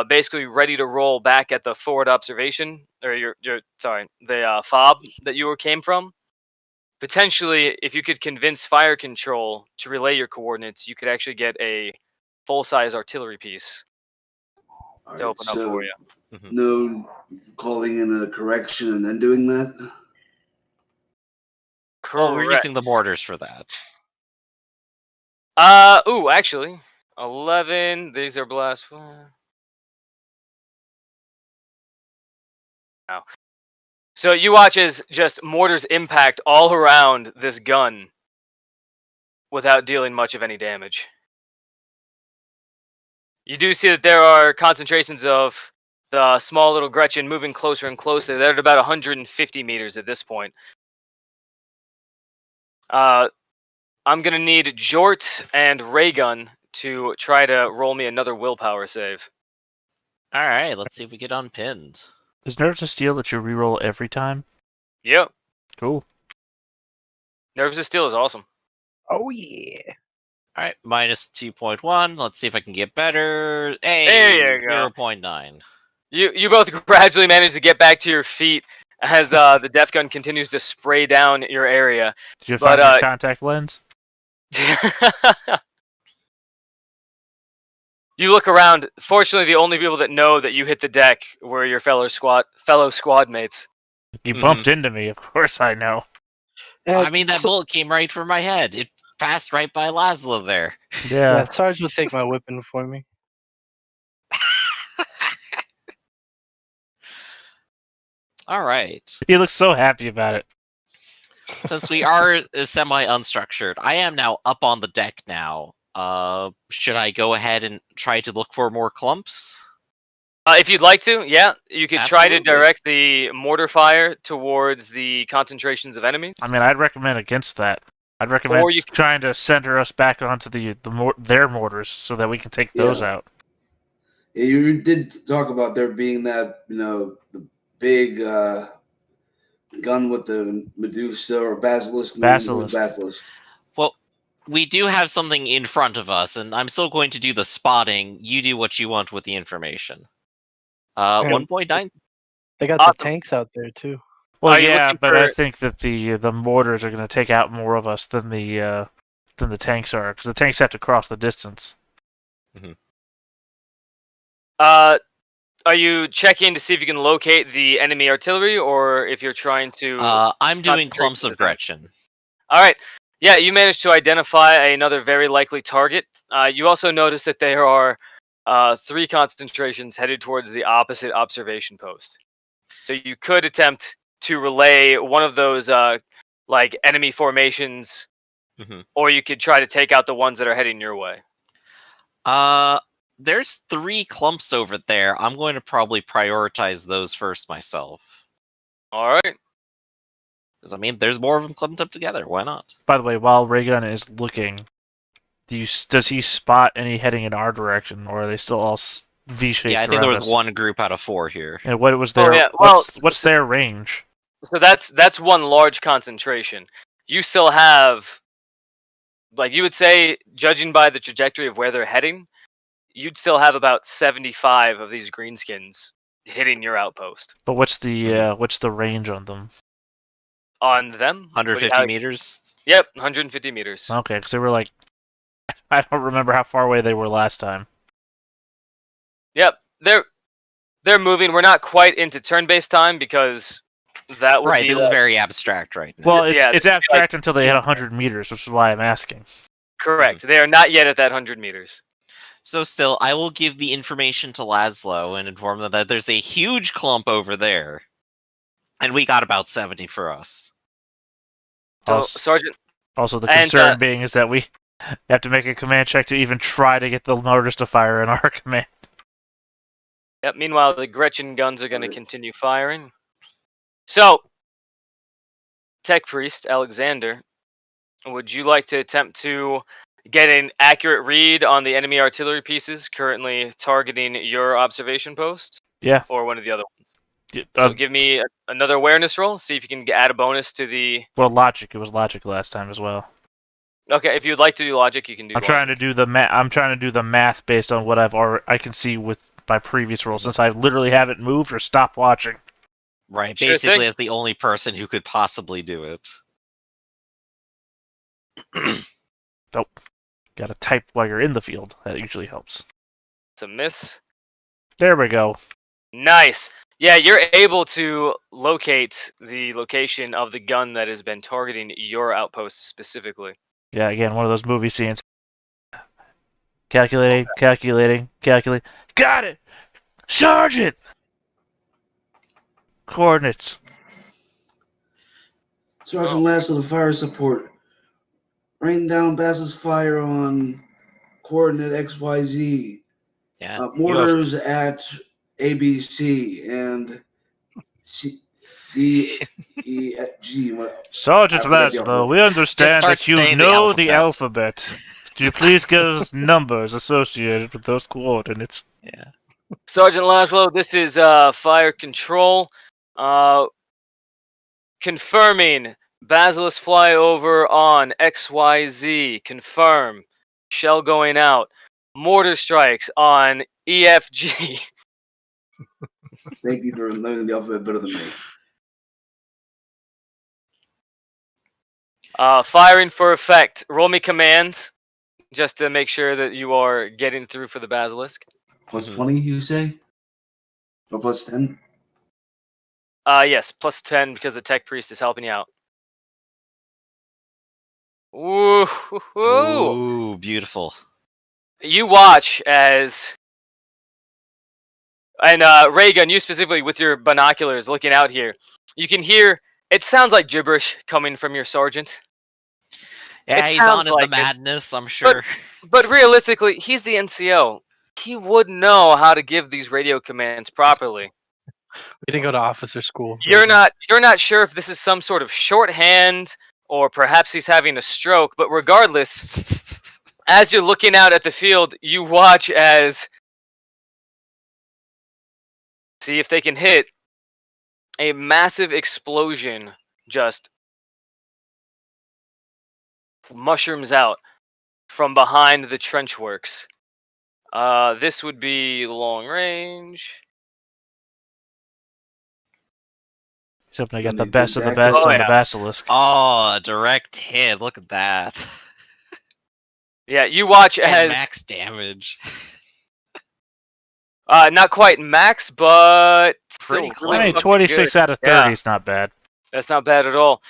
basically ready to roll back at the forward observation, or the fob that you came from. Potentially, if you could convince fire control to relay your coordinates, you could actually get a full-size artillery piece All to right. open up for So you. Mhm. no calling in a correction and then doing that. Well, we're using the Correct. mortars for that. Actually, 11. These are blast. Now, so you watch as just mortars impact all around this gun without dealing much of any damage. You do see that there are concentrations of the small little Gretchen moving closer and closer. They're at about 150 meters at this point. I'm going to need Jort and Raygun to try to roll me another willpower save. Alright, let's see if we get unpinned. Is Nerves of Steel that you reroll every time? Yep. Cool. Nerves of Steel is awesome. Oh yeah. Alright, minus 2.1. Let's see if I can get better. Hey, There you go. 0.9. You both gradually manage to get back to your feet as the death gun continues to spray down your area. Did you find your contact lens? You look around. Fortunately, the only people that know that you hit the deck were your fellow squad mates. You bumped into me, of course I know. I mean, that bullet came right for my head. It passed right by Laszlo there. Yeah. Sarge will take my weapon for me. Alright. He looks so happy about it. Since we are semi-unstructured, I am now up on the deck now. Should I go ahead and try to look for more clumps? If you'd like to, yeah, you could try to Absolutely. direct the mortar fire towards the concentrations of enemies. I mean, I'd recommend against that. I'd recommend Or you could- trying to center us back onto their mortars so that we can take those out. Yeah, you did talk about there being that, the big gun with the Medusa or Basilisk. Basilisk. Well, we do have something in front of us, and I'm still going to do the spotting. You do what you want with the information. 1.9. They got Awesome. the tanks out there too. Well, Are you yeah, looking but for- I think that the mortars are going to take out more of us than the tanks are, because the tanks have to cross the distance. Are you checking to see if you can locate the enemy artillery, or if you're trying to? I'm doing concentrate clumps to of the- Gretchen. All right. Yeah, you managed to identify another very likely target. You also notice that there are 3 concentrations headed towards the opposite observation post. So you could attempt to relay one of those like enemy formations, or you could try to take out the ones that are heading your way. There's 3 clumps over there. I'm going to probably prioritize those first myself. All right. Because, I mean, there's more of them clumped up together. Why not? By the way, while Raygun is looking, does he spot any heading in our direction, or are they still all V-shaped? Yeah, I think there was us? 1 group out of 4 here. And what was their? Oh, yeah. Well, what's their range? So that's one large concentration. You still have, like, you would say, judging by the trajectory of where they're heading, you'd still have about 75 of these greenskins hitting your outpost. But what's the range on them? On them? 150 meters? Yep, 150 meters. Okay, because they were like, I don't remember how far away they were last time. Yep, they're moving. We're not quite into turn-based time because that would Right, be this is very abstract right now. Well, Yeah, it's abstract until they hit 100 meters, which is why I'm asking. correct. They are not yet at that 100 meters. So still, I will give the information to Laszlo and inform them that there's a huge clump over there. And we got about 70 for us. So, Sergeant. Also, the concern being is that we have to make a command check to even try to get the mortars to fire in our command. Yep. Meanwhile, the Gretchen guns are going to continue firing. So, Tech Priest Alexander, would you like to attempt to get an accurate read on the enemy artillery pieces currently targeting your observation post? Yeah. Or one of the other ones? So give me another awareness roll. See if you can add a bonus to the. Well, logic. It was logic last time as well. Okay, if you'd like to do logic, you can do. I'm trying to do the math based on what I can see with my previous roll, since I literally haven't moved or stopped watching. Right, Sure basically thing. as the only person who could possibly do it. Nope. Got to type while you're in the field. That usually helps. It's a miss. There we go. Nice. Yeah, you're able to locate the location of the gun that has been targeting your outpost specifically. Yeah, again, one of those movie scenes. Calculating. Got it! Sergeant! Coordinates. Sergeant Laszlo, the fire support. Rain down Bass's fire on coordinate XYZ. Yeah. Mortars at ABC and C, D, E, F, G. Sergeant I forget the Laszlo, alphabet. we understand start that you saying the know the alphabet. alphabet. Could you please give us numbers associated with those coordinates? Yeah. Sergeant Laszlo, this is fire control. Confirming. Basilisk flyover on XYZ. Confirm. Shell going out. Mortar strikes on EFG. Thank you for knowing the alphabet better than me. Firing for effect. Roll me commands, just to make sure that you are getting through for the Basilisk. Plus 20, you say? Or plus 10? Yes, plus 10 because the Tech Priest is helping you out. Ooh, Ooh, beautiful. You watch as, and Reagan, you specifically with your binoculars looking out here, you can hear, it sounds like gibberish coming from your sergeant. Yeah, It he's sounds on in the like it. madness, I'm sure. But realistically, he's the NCO. He would know how to give these radio commands properly. We didn't go to officer school. You're not sure if this is some sort of shorthand or perhaps he's having a stroke, but regardless, as you're looking out at the field, you watch as, see if they can hit, a massive explosion just mushrooms out from behind the trench works. This would be long range. He's hoping to Gonna get the be best of the exact- best Oh, on the yeah. Basilisk. Oh, a direct hit. Look at that. Yeah, you watch And as max damage. not quite max, but Pretty still really I mean, close. fucking 26 good. out of Yeah. 30 is not bad. That's not bad at all.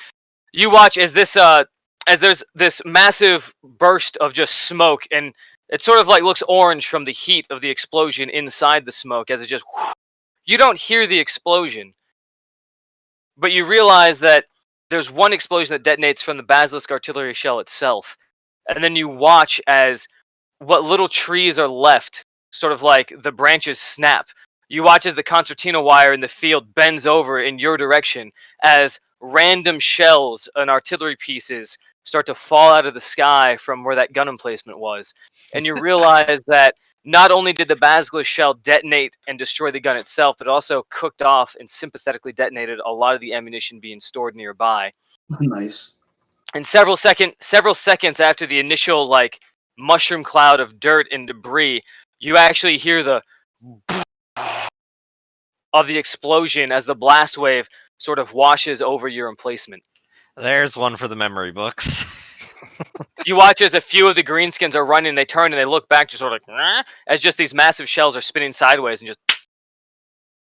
You watch as this as there's this massive burst of just smoke, and it sort of like looks orange from the heat of the explosion inside the smoke as it just you don't hear the explosion, but you realize that there's one explosion that detonates from the Basilisk artillery shell itself. And then you watch as what little trees are left, sort of like the branches snap. You watch as the concertina wire in the field bends over in your direction as random shells and artillery pieces start to fall out of the sky from where that gun emplacement was. And you realize that not only did the Basilisk shell detonate and destroy the gun itself, but also cooked off and sympathetically detonated a lot of the ammunition being stored nearby. Nice. And several seconds after the initial like mushroom cloud of dirt and debris, you actually hear the of the explosion as the blast wave sort of washes over your emplacement. There's one for the memory books. You watch as a few of the greenskins are running, they turn and they look back just sort of like, as just these massive shells are spinning sideways and just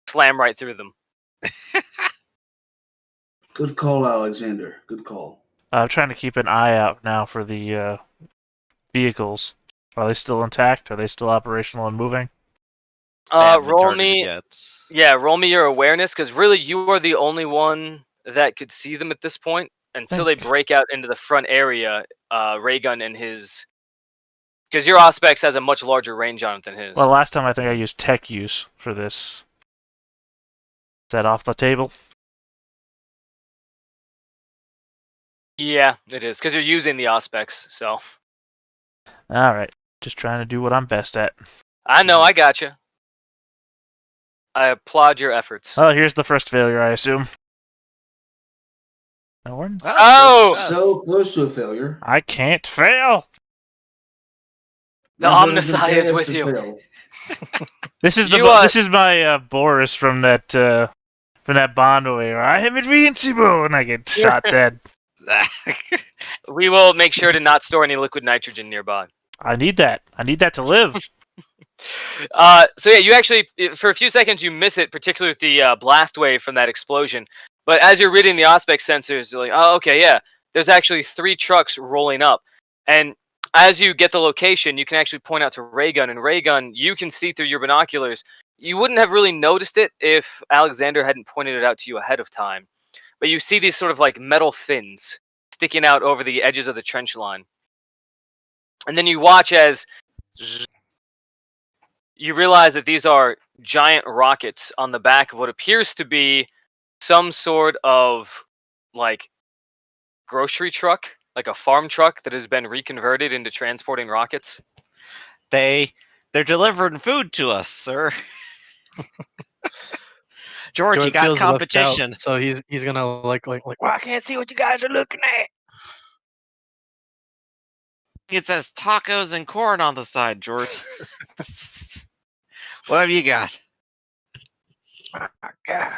slam right through them. Good call, Alexander. Good call. I'm trying to keep an eye out now for the vehicles. Are they still intact? Are they still operational and moving? They haven't been Roll targeted me yet. Yeah, roll me your awareness, because really you are the only one that could see them at this point until they break out into the front area. Raygun and his, because your Auspex has a much larger range on it than his. Well, last time I think I used tech use for this. Is that off the table? Yeah, it is, because you're using the Auspex. So All right, just trying to do what I'm best at. I know, I gotcha. I applaud your efforts. Oh, here's the first failure, I assume. No one? Oh! So close to a failure. I can't fail. The Remember, it is Omnisci is best with to you. fail. This is You, this is my Boris from that Bond movie where I am invincible and I get shot dead. We will make sure to not store any liquid nitrogen nearby. I need that. I need that to live. So yeah, you actually, for a few seconds, you miss it, particularly with the blast wave from that explosion. But as you're reading the Auspex sensors, you're like, oh, okay, yeah. There's actually 3 trucks rolling up. And as you get the location, you can actually point out to Raygun. And Raygun, you can see through your binoculars. You wouldn't have really noticed it if Alexander hadn't pointed it out to you ahead of time. But you see these sort of like metal fins sticking out over the edges of the trench line. And then you watch as you realize that these are giant rockets on the back of what appears to be some sort of like grocery truck, like a farm truck that has been reconverted into transporting rockets. They're delivering food to us, sir. George, you got feels left out, competition. so he's gonna like, well, I can't see what you guys are looking at. It says tacos and corn on the side, George. What have you got? Oh, God.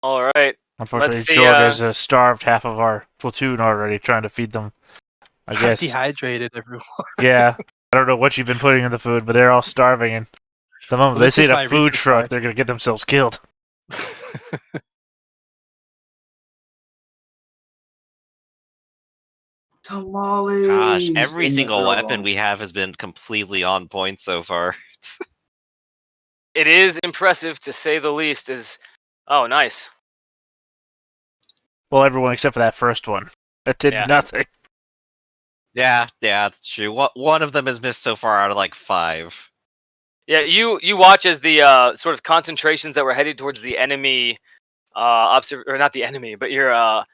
All right. Unfortunately, Let's see, George has starved half of our platoon already trying to feed them. I guess. Dehydrated everyone. Yeah. I don't know what you've been putting in the food, but they're all starving, and the moment they see a food truck, they're going to get themselves killed. Tamales. Gosh, every And single they're weapon all- we have has been completely on point so far. it is impressive to say the least. Oh, nice. Well, everyone except for that first one. That did nothing. Yeah, that's true. One of them has missed so far out of like 5. Yeah, you watch as the sort of concentrations that were headed towards the enemy, or not the enemy, but your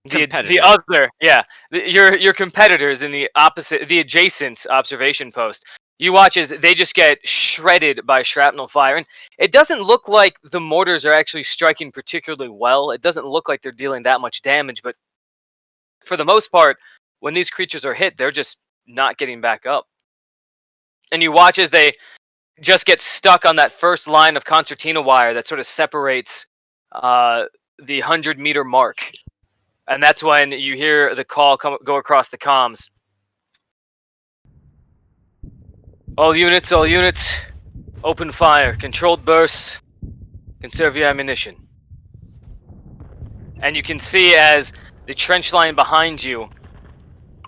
the other, your competitors in the adjacent observation post. You watch as they just get shredded by shrapnel fire, and it doesn't look like the mortars are actually striking particularly well. It doesn't look like they're dealing that much damage, but for the most part, when these creatures are hit, they're just not getting back up. And you watch as they just get stuck on that first line of concertina wire that sort of separates the 100-meter mark. And that's when you hear the call go across the comms. All units, open fire. Controlled bursts. Conserve your ammunition. And you can see as the trench line behind you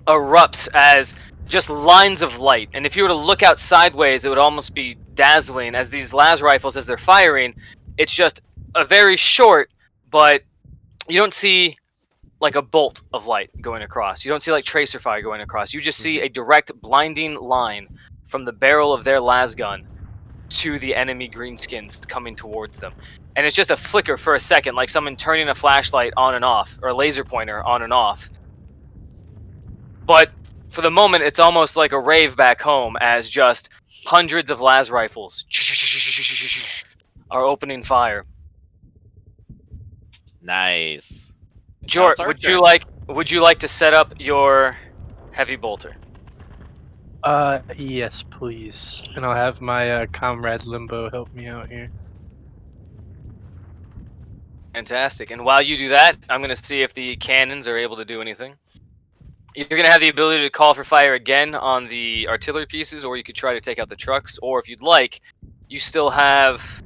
erupts as just lines of light. And if you were to look out sideways, it would almost be dazzling as these las rifles, as they're firing, it's just a very short, but you don't see like a bolt of light going across. You don't see like tracer fire going across. You just see a direct blinding line from the barrel of their las gun to the enemy greenskins coming towards them. And it's just a flicker for a second, like someone turning a flashlight on and off, or a laser pointer on and off. But for the moment, it's almost like a rave back home as just hundreds of las rifles are opening fire. Nice. Jort, would you like to set up your heavy bolter? Yes, please. And I'll have my comrade Limbo help me out here. Fantastic. And while you do that, I'm going to see if the cannons are able to do anything. You're going to have the ability to call for fire again on the artillery pieces, or you could try to take out the trucks, or if you'd like, you still have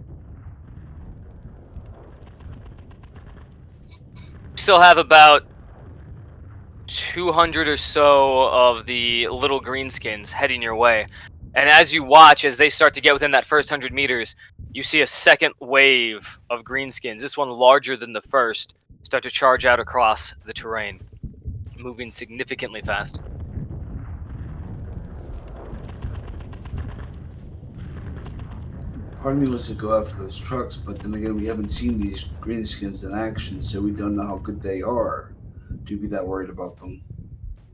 about 200 or so of the little greenskins heading your way. And as you watch, as they start to get within that first 100 meters, you see a second wave of greenskins, this one larger than the first, start to charge out across the terrain, moving significantly faster. Part of me wants to go after those trucks, but then again, we haven't seen these greenskins in action, so we don't know how good they are to be that worried about them.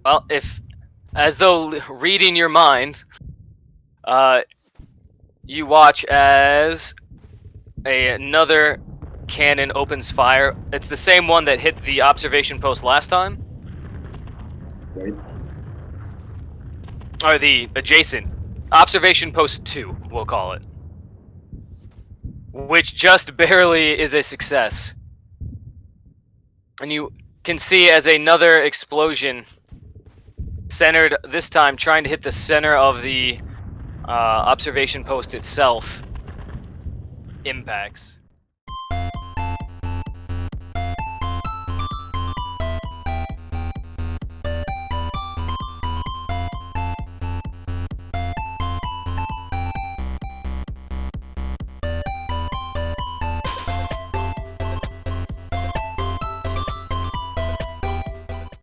Well, as though reading your mind, you watch as another cannon opens fire. It's the same one that hit the observation post last time. Right. Or the adjacent. Observation post 2, we'll call it. Which just barely is a success. And you can see as another explosion centered, this time trying to hit the center of the observation post itself, impacts.